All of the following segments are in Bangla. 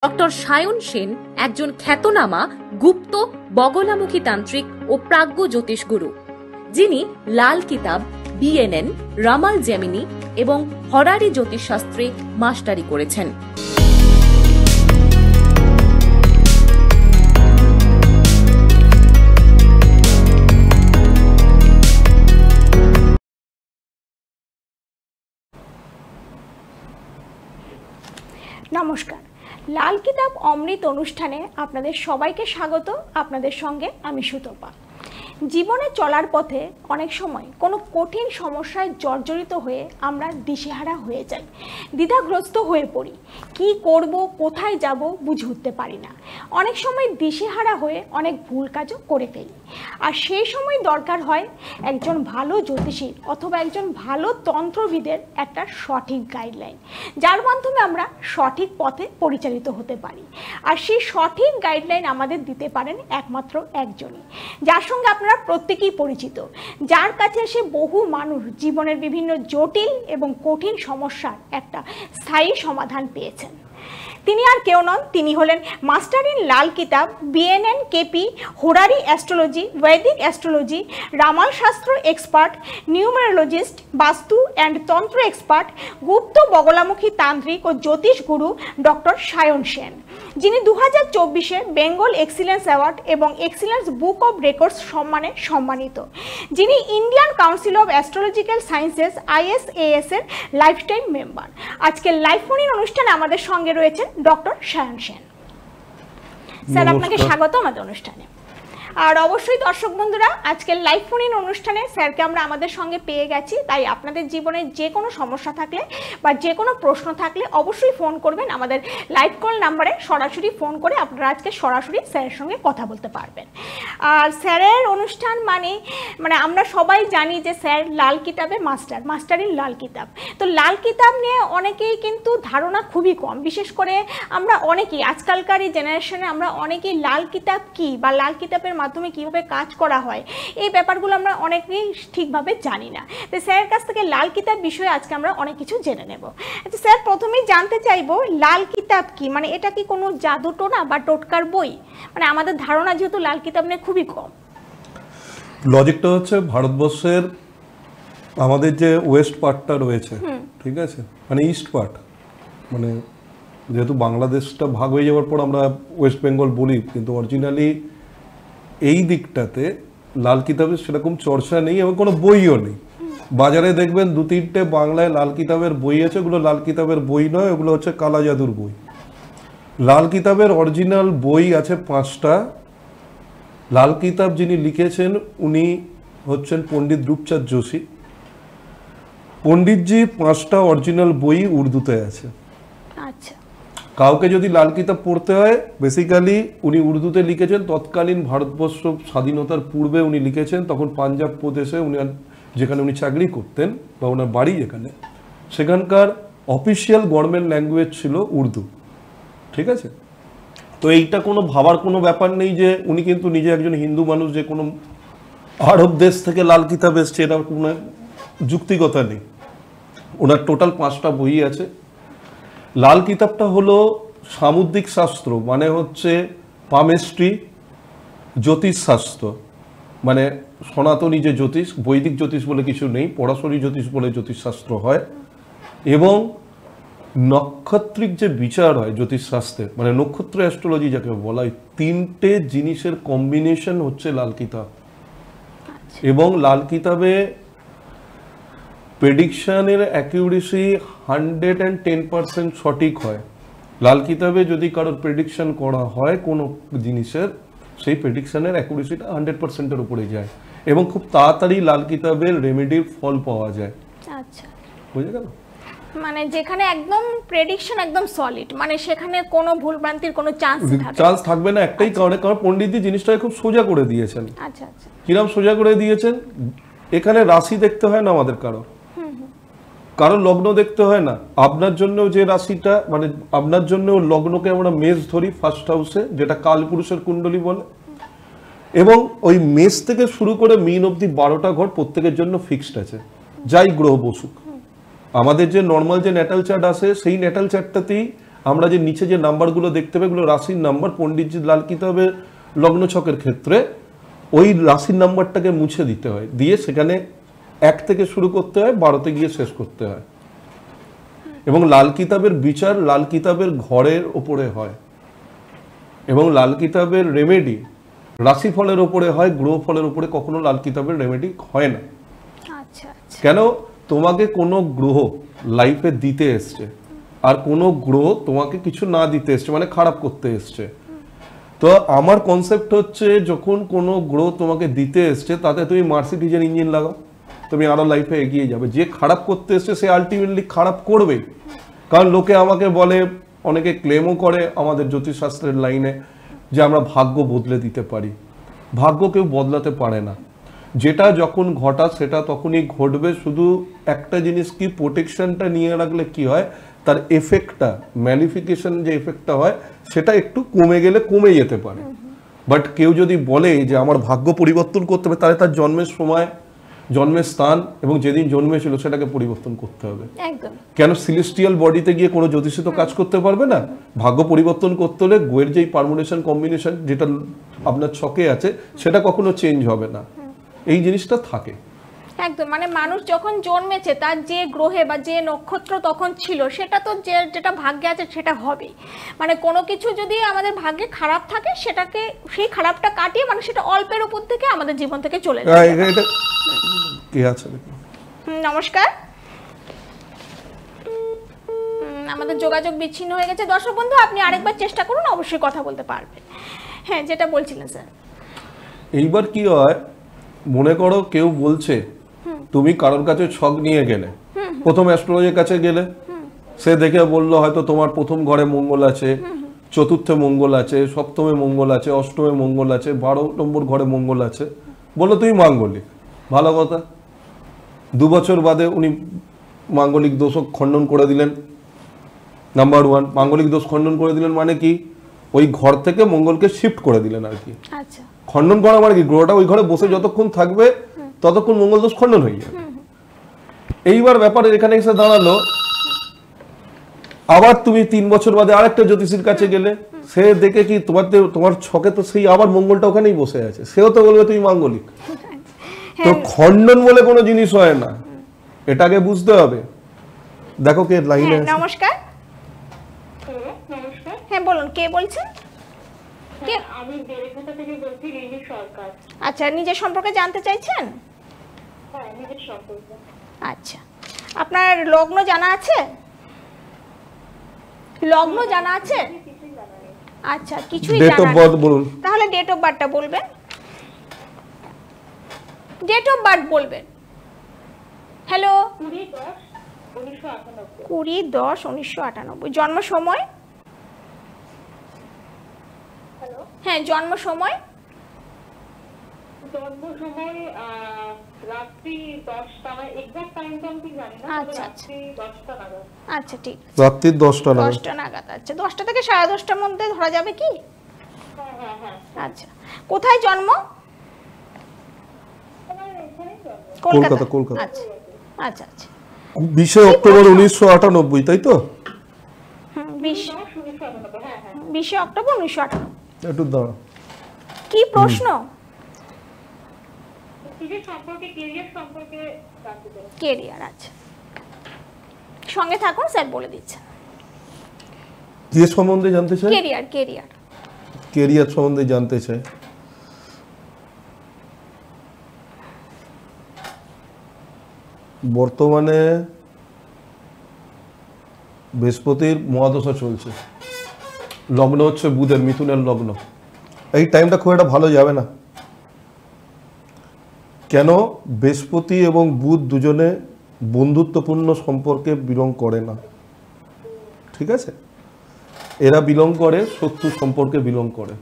ডক্টর সায়ন সেন একজন খ্যাতনামা গুপ্ত বগলামুখী তান্ত্রিক ও প্রাজ্ঞ জ্যোতিষগুরু, যিনি লাল কিতাব, বিএনএন, রামাল জেমিনি এবং হরারি জ্যোতিষশাস্ত্রে মাস্টারি করেছেন। নমস্কার, লাল কিতাব অমৃত অনুষ্ঠানে আপনাদের সবাইকে স্বাগত। আপনাদের সঙ্গে আমি সুতপা। জীবনে চলার পথে অনেক সময় কোনো কঠিন সমস্যায় জর্জরিত হয়ে আমরা দিশেহারা হয়ে যাই, দ্বিধাগ্রস্ত হয়ে পড়ি। কি করব, কোথায় যাব বুঝে উঠতে পারি না। অনেক সময় দিশেহারা হয়ে অনেক ভুল কাজও করে ফেলি। আর সেই সময় দরকার হয় একজন ভালো জ্যোতিষীর অথবা একজন ভালো তন্ত্রবিদের একটা সঠিক গাইডলাইন, যার মাধ্যমে আমরা সঠিক পথে পরিচালিত হতে পারি। আর সেই সঠিক গাইডলাইন আমাদের দিতে পারেন একমাত্র একজনই, যার সঙ্গে আপনারা প্রত্যেকেই পরিচিত, যার কাছে এসে বহু মানুষ জীবনের বিভিন্ন জটিল এবং কঠিন সমস্যার একটা স্থায়ী সমাধান পেয়েছেন। তিনি আর কেউ নন, তিনি হলেন মাস্টার ইন লাল কিতাব, বিএনএন, কেপি, হোরারি অ্যাস্ট্রোলজি, বৈদিক অ্যাস্ট্রোলজি, রামাল শাস্ত্র এক্সপার্ট, নিউমেরোলজিস্ট, বাস্তু অ্যান্ড তন্ত্র এক্সপার্ট, গুপ্ত বগলামুখী তান্ত্রিক ও জ্যোতিষ গুরু ডক্টর সায়ন সেন, যিনি 2024 বেঙ্গল এক্সিলেন্স অ্যাওয়ার্ড এবং এক্সিলেন্স বুক অব রেকর্ডস সম্মানে সম্মানিত, যিনি Indian council of astrological sciences ISAS এর লাইফটাইম মেম্বার। আজকের লাইভ ফোন-ইন অনুষ্ঠানে আমাদের সঙ্গে রয়েছেন ডক্টর সায়ন সেন। স্যার, আপনাকে স্বাগত আমাদের অনুষ্ঠানে। আর অবশ্যই দর্শক বন্ধুরা, আজকের লাইভ ফোন-ইন অনুষ্ঠানে স্যারকে আমরা আমাদের সঙ্গে পেয়ে গেছি, তাই আপনাদের জীবনে যে কোনো সমস্যা থাকলে বা যে কোনো প্রশ্ন থাকলে অবশ্যই ফোন করবেন আমাদের লাইভ কল নাম্বারে। সরাসরি ফোন করে আপনারা আজকে সরাসরি স্যারের সঙ্গে কথা বলতে পারবেন। আর স্যারের অনুষ্ঠান মানে আমরা সবাই জানি যে স্যার লাল কিতাবে মাস্টার ইন লাল কিতাব। তো লাল কিতাব নিয়ে অনেকেই কিন্তু ধারণা খুবই কম, বিশেষ করে আমরা অনেকেই আজকালকার এই জেনারেশনে আমরা অনেকেই লাল কিতাব কি বা লাল কিতাবের মাধ্যমে কিভাবে কাজ করা হয় এই ব্যাপারগুলো আমরা অনেকেই ঠিকভাবে জানি না। তো স্যারের কাছ থেকে লাল কিতাব বিষয়ে আজকে আমরা অনেক কিছু জেনে নেব। আচ্ছা স্যার, প্রথমেই জানতে চাইবো লাল কিতাব কি, এটা কি কোনো জাদুটোনা বা টোটকার বই? আমাদের ধারণা যেহেতু লাল কিতাব নিয়ে খুবই কম। লজিকটা হচ্ছে ভারতবর্ষের আমাদের যে ওয়েস্ট পার্টটা রয়েছে, ঠিক আছে, ইস্ট পার্ট, যেহেতু বাংলাদেশটা ভাগ হয়ে যাওয়ার পর আমরা ওয়েস্ট বেঙ্গল বলি, কিন্তু অরিজিনালি এই দিকটাতে লাল কিতাবের সেরকম চর্চা নেই এবং কোনো বইও নেই। বাজারে দেখবেন 2-3টে বাংলায় লাল কিতাবের বই আছে, ওগুলো লাল কিতাবের বই নয়, ওগুলো হচ্ছে কালা জাদুর বই। লাল কিতাবের অরিজিনাল বই আছে 5টা। লাল কিতাব যিনি লিখেছেন উনি হচ্ছেন পণ্ডিত রূপচাঁদ যোশী। পণ্ডিতজি 5টা অরিজিনাল বই উর্দুতে আছে। আচ্ছা, কাউকে যদি লাল কিতাব পড়তে হয়, বেসিক্যালি উনি উর্দুতে লিখেছেন। তৎকালীন ভারতবর্ষ স্বাধীনতার পূর্বে উনি লিখেছেন, তখন পাঞ্জাব প্রদেশে যেখানে উনি চাকরি করতেন বা ওনার বাড়ি যেখানে, সেখানকার অফিসিয়াল গভর্নমেন্ট ল্যাঙ্গুয়েজ ছিল উর্দু, ঠিক আছে। তো এইটা কোনো ভাবার কোনো ব্যাপার নেই যে উনি কিন্তু নিজে একজন হিন্দু মানুষ, যে কোনো আরব দেশ থেকে লাল কিতাব এসছে, এটা কোনো যুক্তিকতা নেই। ওনার টোটাল 5টা বই আছে। লাল কিতাবটা হলো সামুদ্রিক শাস্ত্র, হচ্ছে পামেস্ট্রি, জ্যোতিষ শাস্ত্র, সনাতনী যে জ্যোতিষ, বৈদিক জ্যোতিষ বলে কিছু নেই, পরাশরী জ্যোতিষ বলে জ্যোতিষশাস্ত্র হয়, এবং নক্ষত্রিক যে বিচার হয় জ্যোতিষশাস্ত্রে, নক্ষত্র অ্যাস্ট্রোলজি যাকে বলা হয়, 3টে জিনিসের কম্বিনেশন হচ্ছে লাল কিতাব। এবং লাল কিতাবে প্রেডিকশনের অ্যাকিউরেসি 110% সঠিক হয়। লাল কিতাবে যদি কারোর প্রেডিকশন করা হয় কোনো জিনিসের, সেই প্রেডিকশনের অ্যাকিউরেসিটা 100%-এর উপরে যায় এবং খুব তাড়াতাড়ি লাল কিতাবের রেমেডির ফল পাওয়া যায়। আচ্ছা, বুঝে গেল? যেখানে একদম প্রেডিকশন একদম সলিড, সেখানে কোনো ভুলভ্রান্তির কোনো চান্স থাকবে না। একটাই কারণে, কারণ পণ্ডিতজি জিনিসটাকে খুব সোজা করে দিয়েছেন। আচ্ছা আচ্ছা, কিরম সোজা করে দিয়েছেন? এখানে রাশি দেখতে হয় না আমাদের কারো লগ্ন দেখতে হয় না। আপনার জন্য যে রাশিটা, আপনার জন্য লগ্নকে আমরা মেষ ধরি ফার্স্ট হাউসে, যেটা কালপুরুষের কুণ্ডলী বলে, এবং ওই মেষ থেকে শুরু করে মীন অবধি 12টা ঘর প্রত্যেকের জন্য ফিক্সড আছে, যাই গ্রহ বসুক। আমাদের যে নর্মাল যে ন্যাটাল চার্ট আসে, সেই ন্যাটাল চার্টটাতেই আমরা যে নিচে যে নাম্বারগুলো দেখতে পাই এগুলো রাশির নাম্বার। পণ্ডিতজি লাল কিতাবের লগ্ন ছকের ক্ষেত্রে ওই রাশির নাম্বারটাকে মুছে দিতে হয়, দিয়ে সেখানে 1 থেকে শুরু করতে হয়, 12তে গিয়ে শেষ করতে হয়। এবং লাল কিতাবের বিচার লাল কিতাবের ঘরের ওপরে হয়, এবং লাল কিতাবের রেমেডি রাশিফলের ওপরে হয়, গ্রহ ফলের ওপরে কখনো লাল কিতাবের রেমেডি হয় না। আচ্ছা আচ্ছা। কেন? তোমাকে কোনো গ্রহ লাইফে দিতে এসছে, আর কোনো গ্রহ তোমাকে কিছু না দিতে এসছে, মানে খারাপ করতে এসছে। তো আমার কনসেপ্ট হচ্ছে যখন কোনো গ্রহ তোমাকে দিতে এসছে তাতে তুমি মার্সিডিজের ইঞ্জিন লাগাও, তুমি আরো লাইফে এগিয়ে যাবে। যে খারাপ করতে এসছে সে আলটিমেটলি খারাপ করবেই। কারণ লোকে আমাকে বলে, অনেকে ক্লেমও করে আমাদের জ্যোতিষশাস্ত্রের লাইনে, যে আমরা ভাগ্য বদলে দিতে পারি। ভাগ্য কেউ বদলাতে পারে না, যেটা যখন ঘটা সেটা তখনই ঘটবে। শুধু একটা জিনিস কি, প্রোটেকশনটা নিয়ে রাখলে কি হয়, তার এফেক্টটা, ম্যালিফিকেশন যে এফেক্টটা হয় সেটা একটু কমে গেলে কমে যেতে পারে। বাট কেউ যদি বলে যে আমার ভাগ্য পরিবর্তন করতে হবে, তাহলে তার জন্মের সময়, জন্মের স্থান এবং যেদিন জন্মেছিল সেটাকে পরিবর্তন করতে হবে। একদম। কেন? সিলেস্টিয়াল বডিতে গিয়ে কোনো জ্যোতিষী তো কাজ করতে পারবে না। ভাগ্য পরিবর্তন করতে হলে গ্রহের যেই পারমুটেশন কম্বিনেশন যেটা আপনার ছকে আছে সেটা কখনো চেঞ্জ হবে না, এই জিনিসটা থাকে। একদম, মানে মানুষ যখন জন্মেছে তার যে গ্রহে বা যে নক্ষত্র তখন ছিল সেটা তো যেটা ভাগ্যে আছে সেটা হবেই। মানে কোনো কিছু যদি আমাদের ভাগ্যে খারাপ থাকে সেটাকে, সেই খারাপটা কাটিয়ে মানে সেটা অল্পের উপর থেকে আমাদের জীবন থেকে চলে যায়। এটা কি আছে? নমস্কার, আমাদের যোগাযোগ বিচ্ছিন্ন হয়ে গেছে। দর্শক বন্ধু, আপনি আরেকবার চেষ্টা করুন, অবশ্যই কথা বলতে পারবেন। হ্যাঁ, যেটা বলছিলেন স্যার। এইবার কি হয়, মনে করো কেউ বলছে, তুমি কারোর কাছে ছক নিয়ে গেলে, প্রথম অ্যাস্ট্রোলজির কাছে গেলে, সে দেখে বললো হয়তো তোমার প্রথম ঘরে মঙ্গল আছে, চতুর্থে মঙ্গল আছে, সপ্তমে মঙ্গল আছে, অষ্টমে মঙ্গল আছে, 12 নম্বর ঘরে মঙ্গল আছে, বললো তুমি মাঙ্গলিক। ভালো কথা। 2 বছর বাদে উনি মাঙ্গলিক দোষ খণ্ডন করে দিলেন। নাম্বার 1, মাঙ্গলিক দোষ খণ্ডন করে দিলেন মানে কি, ওই ঘর থেকে মঙ্গলকে শিফট করে দিলেন আর কি। আচ্ছা। খণ্ডন করা মানে কি, গ্রহটা ওই ঘরে বসে যতক্ষণ থাকবে ততক্ষণ মঙ্গল দোষ খণ্ডন হয়ে যাবে। এইবার ব্যাপারে এখানে এসে দাঁড়ালো, আবার তুমি 3 বছর বাদে আরেকটা জ্যোতিষীর কাছে গেলে, সে দেখে কি তোমার ছকে তো সেই আবার মঙ্গলটা ওখানেই বসে আছে, সেও তো বলবে তুমি মাঙ্গলিক। তো খণ্ডন বলে কোনো জিনিস হয় না, এটাকে বুঝতে হবে। দেখো কে লাইনে আছে। নমস্কার। হ্যাঁ বলুন, কে বলছেন? কে? আমি বেলেঘাটা থেকে বলছি, রিমি সরকার। আচ্ছা, নিজের সম্পর্কে জানতে চাইছেন? হ্যাঁ, নিজের সম্পর্কে। আচ্ছা, আপনার লগ্ন জানা আছে? লগ্ন জানা আছে? আচ্ছা, কিছুই ডেট অফ জানা বার্থ নেই। বলুন। তাহলে ডেট অফ বার্থটা বলবেন। ডেট অফ বার্থ বলবেন। হ্যালো। 20/10/1998। 20/10/1998। জন্ম সময়? হ্যালো। হ্যাঁ, জন্ম সময়? জন্ম সময় রাত্রি 10টা, মানে এক্সাক্ট টাইম তো আমি ঠিক জানি না, আচ্ছা, রাত্রি 10টা নাগাদ। আচ্ছা, ঠিক আছে। রাত্রি 10টা নাগাদ। 10টা নাগাদ। আচ্ছা, 10টা থেকে 10:30টার মধ্যে ধরা যাবে কি? হ্যাঁ হ্যাঁ হ্যাঁ। আচ্ছা, কোথায় জন্ম? আমার এখানেই জন্ম। কলকাতা, কলকাতা। আচ্ছা আচ্ছা আচ্ছা। 20 অক্টোবর 1998, তাই তো? 20/10/1998। হ্যাঁ হ্যাঁ। 20 অক্টোবর 1998। একটু দাঁড়া। কি প্রশ্ন? নিজের সম্পর্কে, কেরিয়ার সম্পর্কে জানতে চাই। কেরিয়ার। আচ্ছা, সঙ্গে থাকুন, স্যার বলে দিচ্ছেন। কি সম্বন্ধে জানতে চাই? কেরিয়ার। কেরিয়ার। কেরিয়ার সম্বন্ধে জানতে চাই। বর্তমানে বৃহস্পতির মহাদশা চলছে, লগ্ন হচ্ছে বুধের, মিথুনের লগ্ন। এই টাইমটা খুব একটা ভালো যাবে না। কেন? বৃহস্পতি এবং বুধ দুজনে বন্ধুত্বপূর্ণ সম্পর্কে বিলং করে না, ঠিক আছে? এরা বিলং করে শত্রু সম্পর্কে বিলং করে।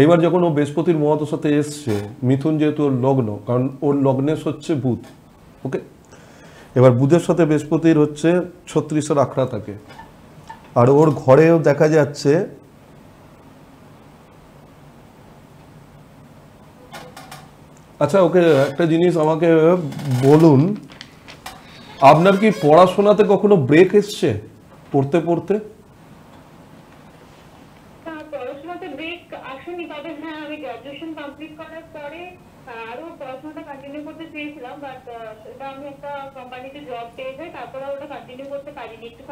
এইবার যখন ও বৃহস্পতির মহাদশাতে এসছে, মিথুন যেহেতু ওর লগ্ন, কারণ ওর লগ্নেশ হচ্ছে বুধ, ওকে? এবার বুধের সাথে বৃহস্পতির হচ্ছে 36-এর আখড়া থাকে, আর ওর ঘরেও দেখা যাচ্ছে আচ্ছা ওকে একটা জিনিস আমাকে বলুন, আপনার কি পড়াশোনাতে কখনো ব্রেক এসছে পড়তে পড়তে? পেয়েছিলাম, বাট সেটা আমি একটা কোম্পানিতে জব পেয়ে যাই, তারপরে ওটা কন্টিনিউ করতে পারিনি, একটু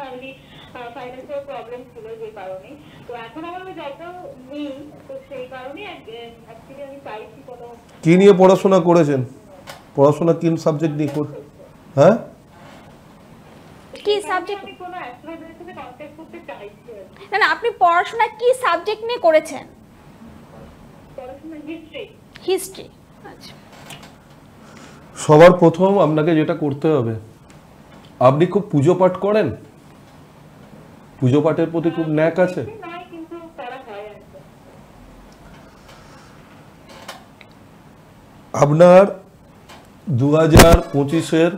ফাইন্যান্সিয়াল প্রবলেম ছিল যে কারণে। তো এখন আমার ওই জবটাও নেই, তো সেই কারণে অ্যাকচুয়ালি আমি চাইছি কোনো। কি নিয়ে পড়াশোনা করেছেন? পড়াশোনা কোন সাবজেক্ট নিয়ে হ্যাঁ কি সাবজেক্ট? আমি কোনো অ্যাস্ট্রোলজির সাথে কন্ট্যাক্ট করতে চাইছি আর কি। না আপনি পড়াশোনা কি সাবজেক্ট নিয়ে করেছেন? পড়াশোনা হিস্ট্রি। হিস্ট্রি। আচ্ছা। সবার প্রথম আপনাকে যেটা করতে হবে, আপনি খুব পুজো পাঠ করেন? পুজো পাঠের প্রতি খুব ন্যাক আছে? নয়, কিন্তু করা হয় আর কি। আপনার 2025-এর,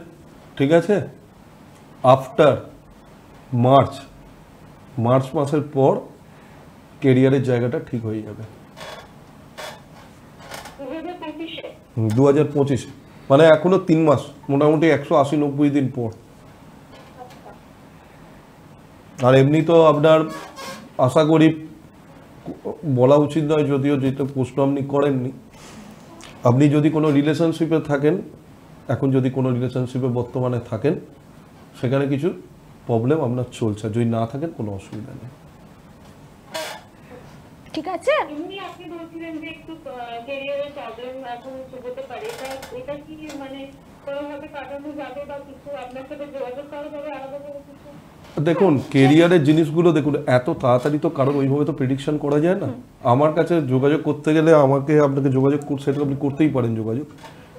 ঠিক আছে, আফটার মার্চ মাসের পর কেরিয়ারের জায়গাটা ঠিক হয়ে যাবে। 2025 মানে এখনো 3 মাস, মোটামুটি 180-90 দিন পর। আর এমনি তো আপনার আশা করি, বলা উচিত নয় যদিও, যেটা প্রশ্ন আপনি করেননি, আপনি যদি কোনো রিলেশনশিপে থাকেন, এখন যদি কোনো রিলেশনশিপে বর্তমানে থাকেন, সেখানে কিছু প্রবলেম আপনার চলছে। যদি না থাকেন কোনো অসুবিধা নেই। ঠিক আছে। এমনি আপনি বলছিলেন যে একটু ক্যারিয়ারের প্রবলেম এখন হতে পারে, এটা কি মানে কোনোভাবে কাটানো যাবে বা কিছু আপনার সাথে যোগাযোগ করা যাবে আলাদা করে কিছু? দেখুন, কেরিয়ারের জিনিসগুলো দেখুন, এত তাড়াতাড়ি তো কারোর ওইভাবে তো প্রেডিকশন করা যায় না। আমার কাছে যোগাযোগ করতে গেলে আপনাকে যোগাযোগ সেটা আপনি করতেই পারেন যোগাযোগ,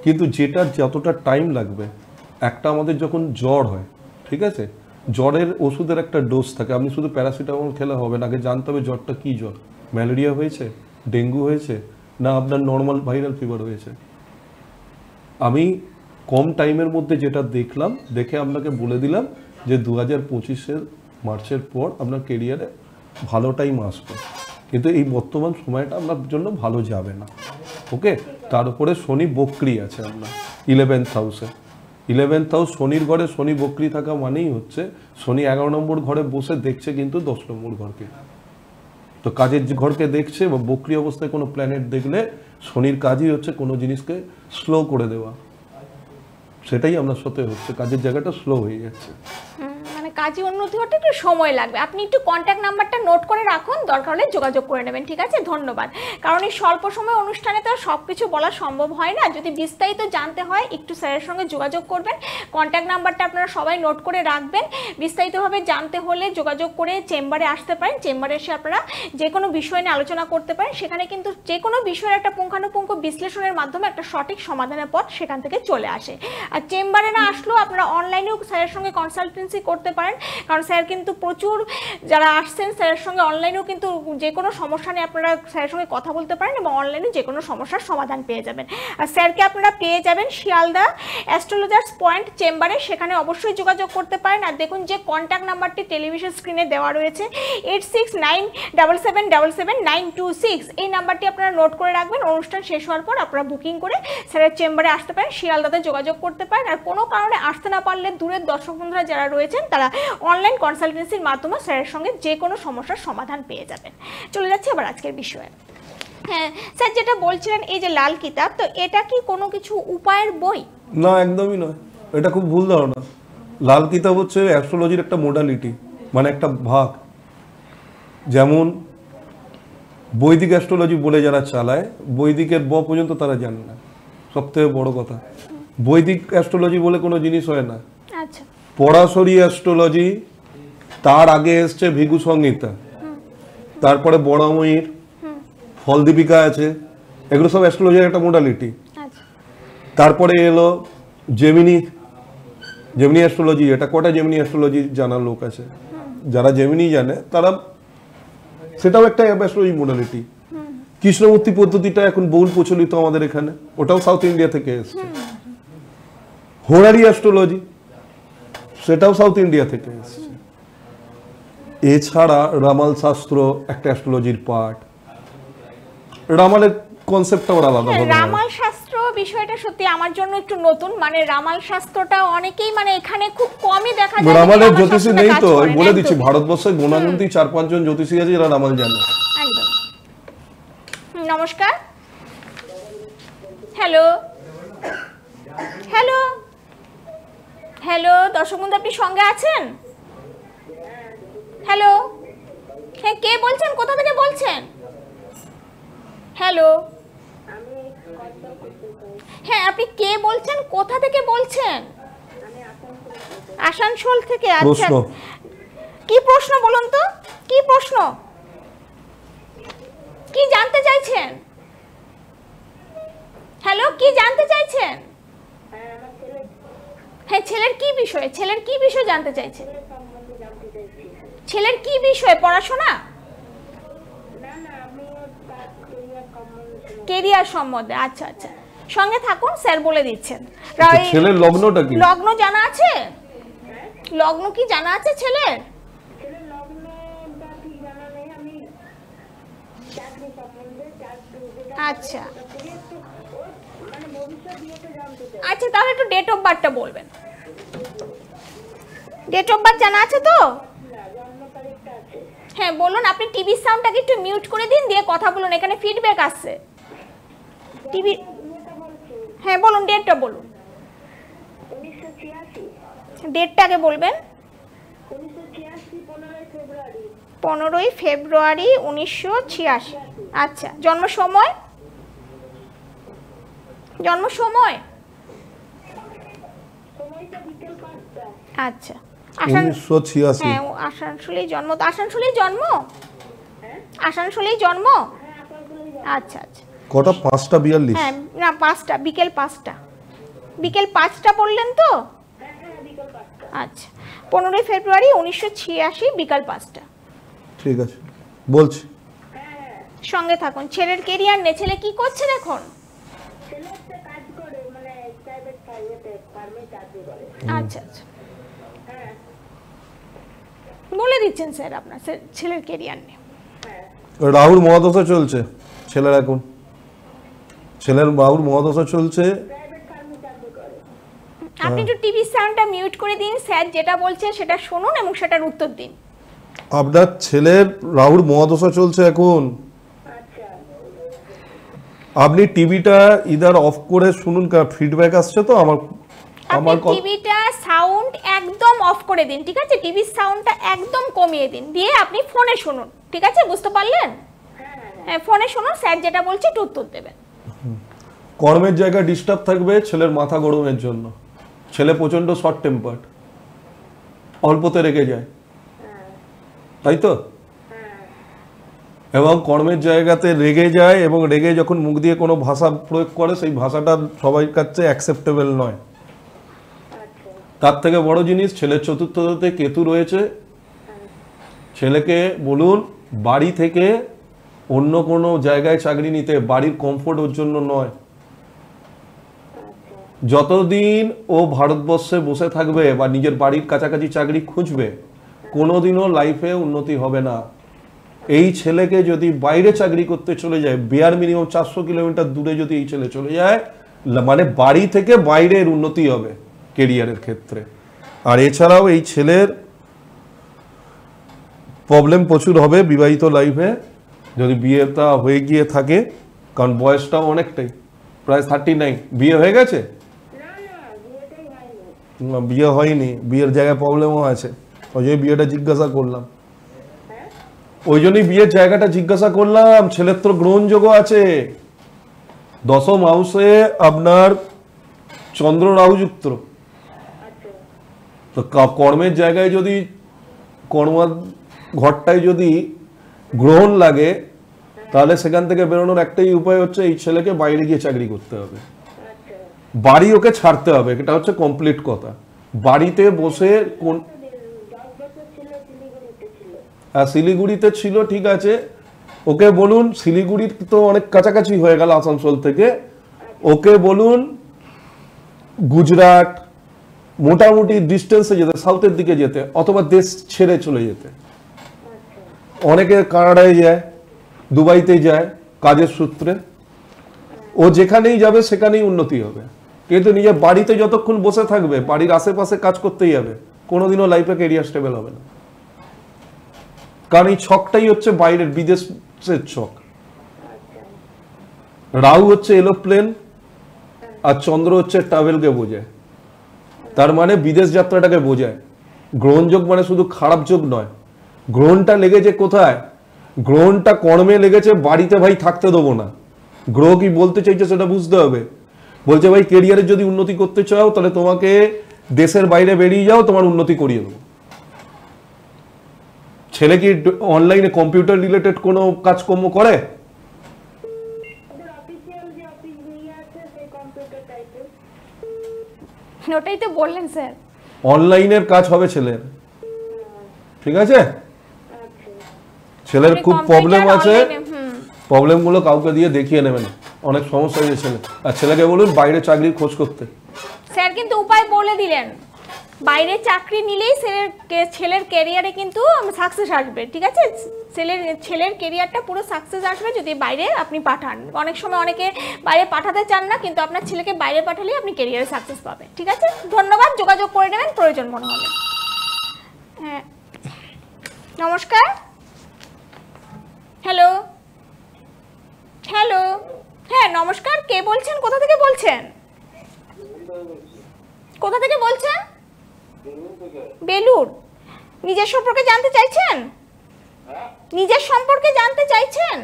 কিন্তু যেটা যতটা টাইম লাগবে, একটা আমাদের যখন জ্বর হয়, ঠিক আছে, জ্বরের ওষুধের একটা ডোজ থাকে। আপনি শুধু প্যারাসিটামল খেলে হবে না, আগে জানতে হবে জ্বরটা কী জ্বর, ম্যালেরিয়া হয়েছে, ডেঙ্গু হয়েছে, না আপনার নর্মাল ভাইরাল ফিভার হয়েছে। আমি কম টাইমের মধ্যে যেটা দেখলাম, দেখে আপনাকে বলে দিলাম যে 2025-এর মার্চের পর আপনার কেরিয়ারে ভালো টাইম আসবে, কিন্তু এই বর্তমান সময়টা আপনার জন্য ভালো যাবে না। ওকে, তার উপরে শনি বক্রি আছে আপনার 11th হাউসে। 11th হাউস শনির ঘরে শনি বক্রি থাকা মানেই হচ্ছে শনি 11 নম্বর ঘরে বসে দেখছে কিন্তু 10 নম্বর ঘরকে। তো কাজের ঘরকে দেখছে, বা বক্রি অবস্থায় কোনো প্ল্যানেট দেখলে শনির কাজই হচ্ছে কোনো জিনিসকে স্লো করে দেওয়া। সেটাই আপনার সাথে হচ্ছে, কাজের জায়গাটা স্লো হয়ে যাচ্ছে। মানে কাজে উন্নতি হতে একটু সময় লাগবে। আপনি একটু কন্ট্যাক্ট নাম্বারটা নোট করে রাখুন, দরকার হলে যোগাযোগ করে নেবেন। ঠিক আছে, ধন্যবাদ। কারণ এই স্বল্প সময় অনুষ্ঠানে তো সব কিছু বলা সম্ভব হয় না। যদি বিস্তারিত জানতে হয় একটু স্যারের সঙ্গে যোগাযোগ করবেন। কন্ট্যাক্ট নাম্বারটা আপনারা সবাই নোট করে রাখবেন। বিস্তারিতভাবে জানতে হলে যোগাযোগ করে চেম্বারে আসতে পারেন। চেম্বারে এসে আপনারা যে কোনো বিষয় নিয়ে আলোচনা করতে পারেন। সেখানে কিন্তু যে কোনো বিষয়ের একটা পুঙ্খানুপুঙ্খ বিশ্লেষণের মাধ্যমে একটা সঠিক সমাধানের পথ সেখান থেকে চলে আসে। আর চেম্বারে না আসলেও আপনারা অনলাইনেও স্যারের সঙ্গে কনসালটেন্সি করতে পারেন, কারণ স্যার কিন্তু প্রচুর যারা আসছেন স্যারের সঙ্গে অনলাইনেও কিন্তু যে কোনো সমস্যা নিয়ে আপনারা স্যারের সঙ্গে কথা বলতে পারেন এবং অনলাইনে যে কোনো সমস্যার সমাধান পেয়ে যাবেন। আর স্যারকে আপনারা পেয়ে যাবেন শিয়ালদা অ্যাস্ট্রোলজার্স পয়েন্ট চেম্বারে, সেখানে অবশ্যই যোগাযোগ করতে পারেন। আর দেখুন যে কন্ট্যাক্ট নাম্বারটি টেলিভিশন স্ক্রিনে দেওয়া রয়েছে 8697777926, এই নাম্বারটি আপনারা নোট করে রাখবেন। অনুষ্ঠান শেষ হওয়ার পর আপনারা বুকিং করে স্যারের চেম্বারে আসতে পারেন, শিয়ালদাতে যোগাযোগ করতে পারেন। আর কোনো কারণে আসতে না পারলে দূরের দর্শক বন্ধুরা যারা রয়েছেন তারা অনলাইন কনসালটেন্সির মাধ্যমে স্যারের সঙ্গে যে কোনো সমস্যার সমাধান পেয়ে যাবেন। চলে যাচ্ছে আবার আজকের বিষয়ে। হ্যাঁ স্যার, যেটা বলছিলেন এই যে লাল কিতাব, তো এটা কি কোনো কিছু উপায়ের বই? না, একদমই নয়, এটা খুব ভুল ধারণা। লাল কিতাব হচ্ছে অ্যাস্ট্রোলজির একটা মোডালিটি, মানে একটা ভাগ। যেমন বৈদিক অ্যাস্ট্রোলজি বলে যারা চালায়, বৈদিকের ব পর্যন্ত তারা জানে না। সবথেকে বড় কথা, বৈদিক অ্যাস্ট্রোলজি বলে কোনো জিনিস হয় না। আচ্ছা, পরাশরী অ্যাস্ট্রোলজি, তার আগে এসছে ভিগু সংহিতা, তারপরে বড়াময়ীর, ফলদীপিকা আছে, এগুলো সব অ্যাস্ট্রোলজির একটা মোডালিটি। আচ্ছা, তারপরে এলো জেমিনি অ্যাস্ট্রোলজি। এটা কটা জেমিনি অ্যাস্ট্রোলজি জানার লোক আছে? যারা জেমিনি জানে তারা, সেটাও একটা অ্যাস্ট্রোলজি মোডালিটি। কৃষ্ণমূর্তি পদ্ধতিটা এখন বহুল প্রচলিত আমাদের এখানে, ওটাও সাউথ ইন্ডিয়া থেকে এসছে। হোরারি অ্যাস্ট্রোলজি, সেটাও সাউথ ইন্ডিয়া থেকে এসছে। এছাড়া রামাল শাস্ত্র একটা অ্যাস্ট্রোলজির পার্ট। রামালের কনসেপ্টটা ওর আলাদা। রামাল শাস্ত্র বিষয়টা সত্যি আমার জন্য একটু নতুন, মানে রামাল শাস্ত্রটা অনেকেই মানে এখানে খুব কমই দেখা যায়। রামালের জ্যোতিষী নেই তো, আমি বলে দিচ্ছি, ভারতবর্ষে গোনাগুনতি 4-5 জন জ্যোতিষী আছে যারা রামাল জানে। একদম। নমস্কার, হ্যালো, হ্যালো হ্যালো দর্শক বন্ধু, আপনি সঙ্গে আছেন? হ্যালো, হ্যাঁ কে বলছেন, কোথা থেকে বলছেন? হ্যালো, হ্যাঁ আপনি কে বলছেন, কোথা থেকে বলছেন? আসানসোল থেকে। আচ্ছা, প্রশ্ন কি প্রশ্ন বলুন তো, কি প্রশ্ন, কি জানতে চাইছেন? হ্যালো, কি জানতে চাইছেন? হ্যাঁ, ছেলের কি বিষয়, ছেলের কি বিষয় জানতে চাইছেন? ছেলের কি বিষয়, পড়াশোনা, কেরিয়ার সম্বন্ধে? আচ্ছা আচ্ছা, সঙ্গে থাকুন, স্যার বলে দিচ্ছেন। ছেলের লগ্নটা কি? লগ্ন জানা আছে? লগ্ন কি জানা আছে ছেলের? আচ্ছা আচ্ছা, তাহলে একটু ডেট অফ বার্থটা বলবেন। ডেট অফ বার্থ জানা আছে তো? হ্যাঁ বলুন, আপনি টিভির সাউন্ডটাকে একটু মিউট করে দিন, দিয়ে কথা বলুন, এখানে ফিডব্যাক আসছে টিভি। হ্যাঁ বলুন, ডেটটা বলুন, ডেটটা আগে বলবেন। 15ই ফেব্রুয়ারি 1986। আচ্ছা, জন্ম সময়? জন্ম সময়? আচ্ছা, 1986। হ্যাঁ আসানসোলেই জন্ম, তো আসানসোলেই জন্ম, আসানসোলেই জন্ম। আচ্ছা আচ্ছা, কটা? 5:42। হ্যাঁ না 5টা, বিকেল 5টা, বিকেল 5টা বললেন তো? আচ্ছা, 15ই ফেব্রুয়ারি 1986 বিকাল 5টা। ঠিক আছে, বলছি। সঙ্গে থাকুন। ছেলের কেরিয়ার নে, ছেলে কি করছেন এখন? আচ্ছা আচ্ছা, বলে দিচ্ছেন স্যার আপনার ছেলের কেরিয়ার নিয়ে। রাহুর মহাদশা চলছে ছেলের, এখন ছেলের রাহুর মহাদশা চলছে। আপনি একটু টিভি সাউন্ডটা মিউট করে দিন, স্যার যেটা বলছে সেটা শুনুন এবং সেটার উত্তর দিন। আপনার ছেলের রাহুর মহাদশা চলছে এখন। আপনি টিভিটা ইদার অফ করে শুনুন, ফিডব্যাক আসছে তো আমার। আপনি টিভিটা সাউন্ড একদম অফ করে দিন, ঠিক আছে? টিভির সাউন্ডটা একদম কমিয়ে দিন, দিয়ে আপনি ফোনে শুনুন, ঠিক আছে? বুঝতে পারলেন? হ্যাঁ ফোনে শুনুন, স্যার যেটা বলছে একটু উত্তর দেবেন। কর্মের জায়গায় ডিস্টার্ব থাকবে ছেলের মাথা গরমের জন্য। ছেলে প্রচন্ড শর্ট টেম্পার্ড, অল্পতে রেগে যায়, তাই তো? এবং কর্মের জায়গাতে রেগে যায়, এবং রেগে যখন মুখ দিয়ে কোনো ভাষা প্রয়োগ করে, সেই ভাষাটা সবাই কাছে অ্যাকসেপ্টেবল নয়। তার থেকে বড় জিনিস, ছেলের চতুর্থতে কেতু রয়েছে। ছেলেকে বলুন বাড়ি থেকে অন্য কোনো জায়গায় চাকরি নিতে, বাড়ির কমফোর্ট ওর জন্য নয়। যতদিন ও ভারতবর্ষে বসে থাকবে বা নিজের বাড়ির কাছাকাছি চাকরি খুঁজবে, কোনোদিনও লাইফে উন্নতি হবে না। এই ছেলেকে যদি বাইরে চাকরি করতে চলে যায়, বেয়ার মিনিমাম 400 কিলোমিটার দূরে যদি এই ছেলে চলে যায়, মানে বাড়ি থেকে বাইরের উন্নতি হবে কেরিয়ারের ক্ষেত্রে। আর এছাড়াও এই ছেলের প্রবলেম প্রচুর হবে বিবাহিত লাইফে, যদি বিয়েটা হয়ে গিয়ে থাকে, কারণ বয়সটাও অনেকটাই, প্রায় 39। বিয়ে হয়ে গেছে? বিয়ে হয়নি, বিয়ের জায়গায় প্রবলেমও আছে, ওই জন্য বিয়েটা জিজ্ঞাসা করলাম। ওই জন্যই বিয়ের জায়গাটা জিজ্ঞাসা করলাম। ছেলের তো গ্রহণযোগ্য আছে, দশম হাউসে আপনার চন্দ্র রাহু যুক্ত। তো কর্মের জায়গায় যদি কর্ম ঘরটায় যদি গ্রহণ লাগে, তাহলে সেখান থেকে বেরোনোর একটাই উপায় হচ্ছে এই ছেলেকে বাইরে গিয়ে চাকরি করতে হবে, বাড়ি ওকে ছাড়তে হবে। এটা হচ্ছে কমপ্লিট কথা। বাড়িতে বসে কোন শিলিগুড়িতে ছিল, ঠিক আছে, ওকে বলুন শিলিগুড়ির তো অনেক কাছাকাছি হয়ে গেল আসানসোল থেকে, ওকে বলুন গুজরাট মোটামুটি ডিস্টেন্সে যেতে, সাউথের দিকে যেতে, অথবা দেশ ছেড়ে চলে যেতে। অনেকে কানাডায় যায়, দুবাইতে যায় কাজের সূত্রে। ও যেখানেই যাবে সেখানেই উন্নতি হবে, কিন্তু নিজের বাড়িতে যতক্ষণ বসে থাকবে, বাড়ির আশেপাশে কাজ করতেই যাবে, কোনোদিনও লাইফে কেরিয়ার স্টেবল হবে না। কারণ এই ছকটাই হচ্ছে বাইরের বিদেশের ছক। রাহু হচ্ছে এরোপ্লেন, আর চন্দ্র হচ্ছে ট্রাভেলকে বোঝায়, তার মানে বিদেশ যাত্রাটাকে বোঝায়। গ্রহণযোগ মানে শুধু খারাপ যোগ নয়, গ্রহণটা লেগেছে কোথায়? গ্রহণটা কর্মে লেগেছে, বাড়িতে ভাই থাকতে দেবো না। গ্রহ কি বলতে চাইছে সেটা বুঝতে হবে। বলছে ভাই কেরিয়ারের যদি উন্নতি করতে চাও তাহলে তোমাকে দেশের বাইরে বেরিয়ে যাও, তোমার উন্নতি করিয়ে দেবো। ছেলে কি অনলাইনে কম্পিউটার রিলেটেড কোনো কাজকর্ম করে? অফিসিয়াল যে অফিস নিয়ে আছে সেই কম্পিউটার টাইপের। ওটাই তো বললেন স্যার। অনলাইনের কাজ হবে ছেলের, ঠিক আছে? ছেলের খুব প্রবলেম আছে, প্রবলেমগুলো কাউকে দিয়ে দেখিয়ে নেবেন, অনেক সমস্যা হয়েছে ছেলে। আর ছেলেকে বলুন বাইরে চাকরির খোঁজ করতে। স্যার কিন্তু উপায় বলে দিলেন, বাইরে চাকরি নিলেই ছেলের ক্যারিয়ারে কিন্তু সাকসেস আসবে, ঠিক আছে? ছেলের ক্যারিয়ারটা পুরো সাকসেস আসবে যদি বাইরে আপনি পাঠান। অনেক সময় অনেকে বাইরে পাঠাতে চান না, কিন্তু আপনার ছেলেকে বাইরে পাঠালেই আপনি ক্যারিয়ারে সাকসেস পাবেন, ঠিক আছে? ধন্যবাদ, যোগাযোগ করে নেবেন প্রয়োজন মনে হলে। হ্যাঁ, নমস্কার। হ্যালো হ্যালো, হ্যাঁ নমস্কার, কে বলছেন, কোথা থেকে বলছেন? কোথা থেকে বলছেন? বেলুর। নিজের সম্পর্কে জানতে চাইছেন? নিজের সম্পর্কে জানতে চাইছেন?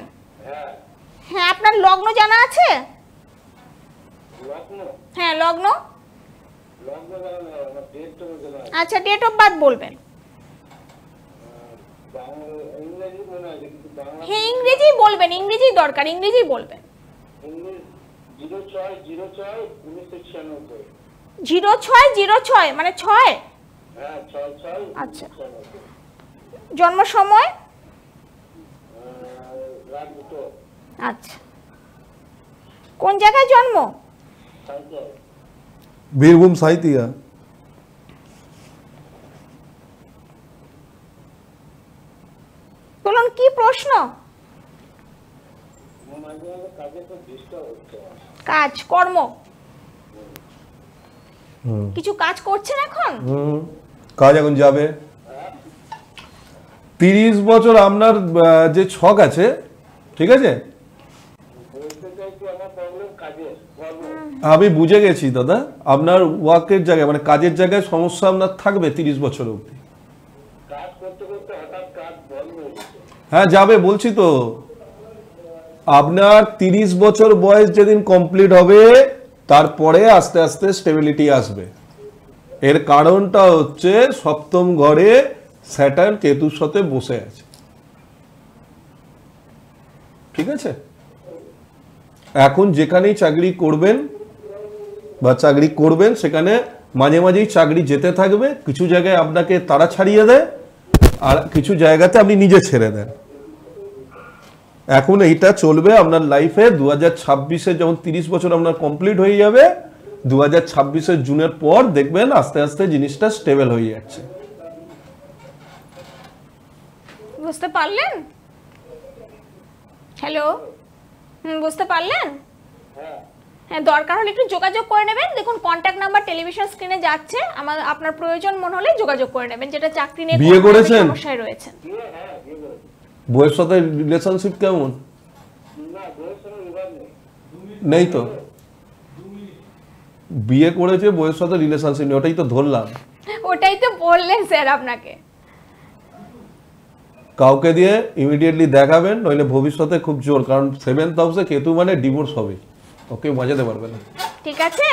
হ্যাঁ, আপনার লগ্ন জানা আছে? হ্যাঁ, লগ্ন। আচ্ছা, ডেট অফ বার্থ বলবেন। হ্যাঁ, ইংরেজি বলবেন, ইংরেজি দরকার, ইংরেজি বলবেন। 0606 মানে 6? আচ্ছা, জন্ম সময়? আচ্ছা, কোন জায়গায় জন্ম? বীরভূম সাইতিয়া। বলুন কি প্রশ্ন? কাজ কর্ম, কিছু কাজ করছেন এখন? কাজ এখন যাবে। 30 বছর আপনার যে ছক আছে, ঠিক আছে? আমি বুঝে গেছি দাদা, আপনার ওয়ার্কের জায়গায় মানে কাজের জায়গায় সমস্যা আপনার থাকবে 30 বছর অবধি। হ্যাঁ যাবে, বলছি তো। আপনার 30 বছর বয়স যেদিন কমপ্লিট হবে তারপরে আস্তে আস্তে স্টেবিলিটি আসবে। এর কারণটা হচ্ছে সপ্তম ঘরে স্যাটার্ন কেতুর সাথে বসে আছে, ঠিক আছে? এখন যেখানেই চাকরি করবেন বা চাকরি করবেন সেখানে মাঝে মাঝেই চাকরি যেতে থাকবে। কিছু জায়গায় আপনাকে তারা ছাড়িয়ে দেয় আর কিছু জায়গাতে আপনি নিজে ছেড়ে দেন। এখন এইটা চলবে আপনার লাইফে। 2026-এ যখন 30 বছর আপনার কমপ্লিট হয়ে যাবে, 2026-এর জুনের পর দেখবেন আস্তে আস্তে জিনিসটা স্টেবল হয়ে যাচ্ছে। বুঝতে পারলেন? হ্যালো, বুঝতে পারলেন? হ্যাঁ, দরকার হলে একটু যোগাযোগ করে নেবেন। দেখুন কন্ট্যাক্ট নাম্বার টেলিভিশন স্ক্রিনে যাচ্ছে, আপনার প্রয়োজন মনে হলে যোগাযোগ করে নেবেন। যেটা চাকরি নিয়ে বিয়ে করেছেন? সমস্যায় রয়েছে। বউয়ের সাথে রিলেশনশিপ কেমন? নেই তো। বিয়ে করেছে, বউয়ের সাথে রিলেশনশিপ নেই, ওটাই তো ধরলাম। ওটাই তো বললেন স্যার আপনাকে। কাউকে দিয়ে ইমিডিয়েটলি দেখাবেন, নইলে ভবিষ্যতে খুব জোর, কারণ 7th হাউসে কেতু মানে ডিভোর্স হবে, ওকে বাজাতে পারবে না, ঠিক আছে?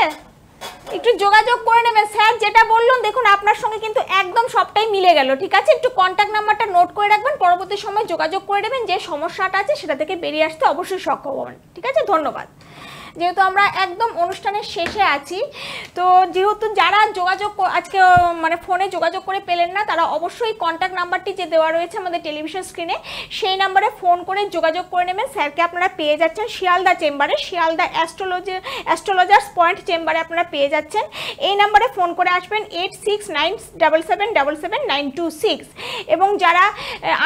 একটু যোগাযোগ করে নেবেন। স্যার যেটা বললেন দেখুন আপনার সঙ্গে কিন্তু একদম সবটাই মিলে গেল, ঠিক আছে? একটু কন্ট্যাক্ট নাম্বারটা নোট করে রাখবেন, পরবর্তী সময় যোগাযোগ করে নেবেন। যে সমস্যাটা আছে সেটা থেকে বেরিয়ে আসতে অবশ্যই সক্ষম হবেন, ঠিক আছে? ধন্যবাদ। যেহেতু আমরা একদম অনুষ্ঠানের শেষে আছি, তো যেহেতু যারা যোগাযোগ আজকে মানে ফোনে যোগাযোগ করে পেলেন না, তারা অবশ্যই কন্ট্যাক্ট নাম্বারটি যে দেওয়া রয়েছে আমাদের টেলিভিশন স্ক্রিনে, সেই নাম্বারে ফোন করে যোগাযোগ করে নেবেন। স্যারকে আপনারা পেয়ে যাচ্ছেন শিয়ালদা চেম্বারে, শিয়ালদা অ্যাস্ট্রোলজার্স পয়েন্ট চেম্বারে আপনারা পেয়ে যাচ্ছেন। এই নাম্বারে ফোন করে আসবেন 8697777926। এবং যারা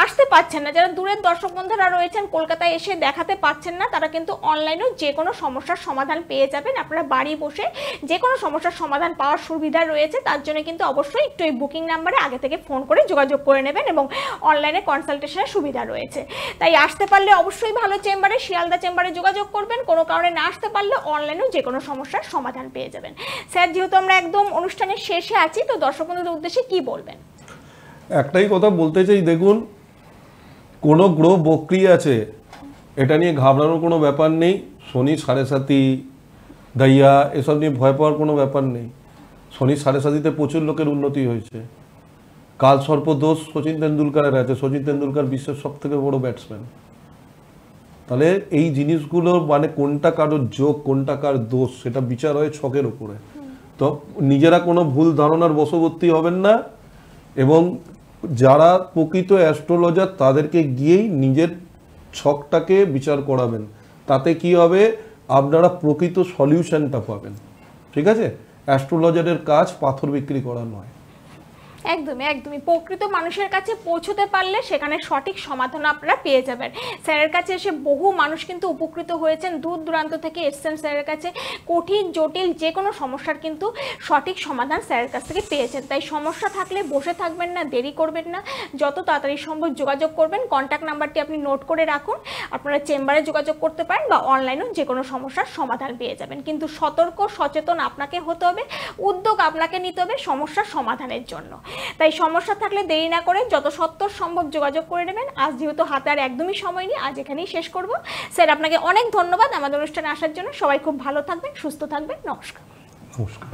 আসতে পারছেন না, যারা দূরের দর্শক বন্ধুরা রয়েছেন কলকাতায় এসে দেখাতে পারছেন না, তারা কিন্তু অনলাইনেও যে কোনো সমস্যার সমাধান পেয়ে যাবেন। আপনারা বাড়ি বসে যে কোনো সমস্যার সমাধান পাওয়ার সুবিধা রয়েছে। তার জন্য কিন্তু অবশ্যই একটু এই বুকিং নাম্বারে আগে থেকে ফোন করে যোগাযোগ করে নেবেন এবং অনলাইনে কনসালটেশনের সুবিধা রয়েছে। তাই আসতে পারলে অবশ্যই ভালো চেম্বারে, শিয়ালদা চেম্বারে যোগাযোগ করবেন। কোনো কারণে না আসতে পারলে অনলাইনেও যে কোনো সমস্যার সমাধান পেয়ে যাবেন। স্যার, যেহেতু আমরা একদম অনুষ্ঠানের শেষে আছি, তো দর্শক বন্ধুদের উদ্দেশ্যে কি বলবেন? একটাই কথা বলতে চাই, দেখুন কোনো গ্রহ বক্রি আছে এটা নিয়ে ঘাবড়ানোর কোনো ব্যাপার নেই। শনি সাড়ে সাতি, দাইয়া এসব নিয়ে ভয় পাওয়ার কোনো ব্যাপার নেই। শনি সাড়ে সাতিতে প্রচুর লোকের উন্নতি হয়েছে। কাল সর্প দোষ সচিন তেন্ডুলকারের আছে। সচিন তেন্ডুলকার বিশ্বের সব থেকে বড় ব্যাটসম্যান। তাহলে এই জিনিসগুলো মানে কোনটা কারোর যোগ কোনটা কার দোষ সেটা বিচার হয় ছকের উপরে। তো নিজেরা কোনো ভুল ধারণার বশবর্তী হবেন না, এবং যারা প্রকৃত অ্যাস্ট্রোলজার তাদেরকে গিয়েই নিজের ছকটাকে বিচার করাবেন। তাতে কি হবে, আপনারা প্রকৃত সলিউশনটা পাবেন। ঠিক আছে, অ্যাস্ট্রোলজারের কাজ পাথর বিক্রি করা নয়। একদমই একদমই প্রকৃত মানুষের কাছে পৌঁছতে পারলে সেখানে সঠিক সমাধান আপনারা পেয়ে যাবেন। স্যারের কাছে এসে বহু মানুষ কিন্তু উপকৃত হয়েছেন, দূর দূরান্ত থেকে এসছেন স্যারের কাছে, কঠিন জটিল যে কোনো সমস্যার কিন্তু সঠিক সমাধান স্যারের কাছ থেকে পেয়েছেন। তাই সমস্যা থাকলে বসে থাকবেন না, দেরি করবেন না, যত তাড়াতাড়ি সম্ভব যোগাযোগ করবেন। কন্ট্যাক্ট নাম্বারটি আপনি নোট করে রাখুন, আপনারা চেম্বারে যোগাযোগ করতে পারেন বা অনলাইনেও যে কোনো সমস্যার সমাধান পেয়ে যাবেন। কিন্তু সতর্ক সচেতন আপনাকে হতে হবে, উদ্যোগ আপনাকে নিতে হবে সমস্যার সমাধানের জন্য। তাই সমস্যা থাকলে দেরি না করে যত সত্বর সম্ভব যোগাযোগ করে নেবেন। আজ যেহেতু হাতে আর একদমই সময় নেই, আজ এখানেই শেষ করব। স্যার, আপনাকে অনেক ধন্যবাদ আমাদের অনুষ্ঠানে আসার জন্য। সবাই খুব ভালো থাকবেন, সুস্থ থাকবেন। নমস্কার। নমস্কার।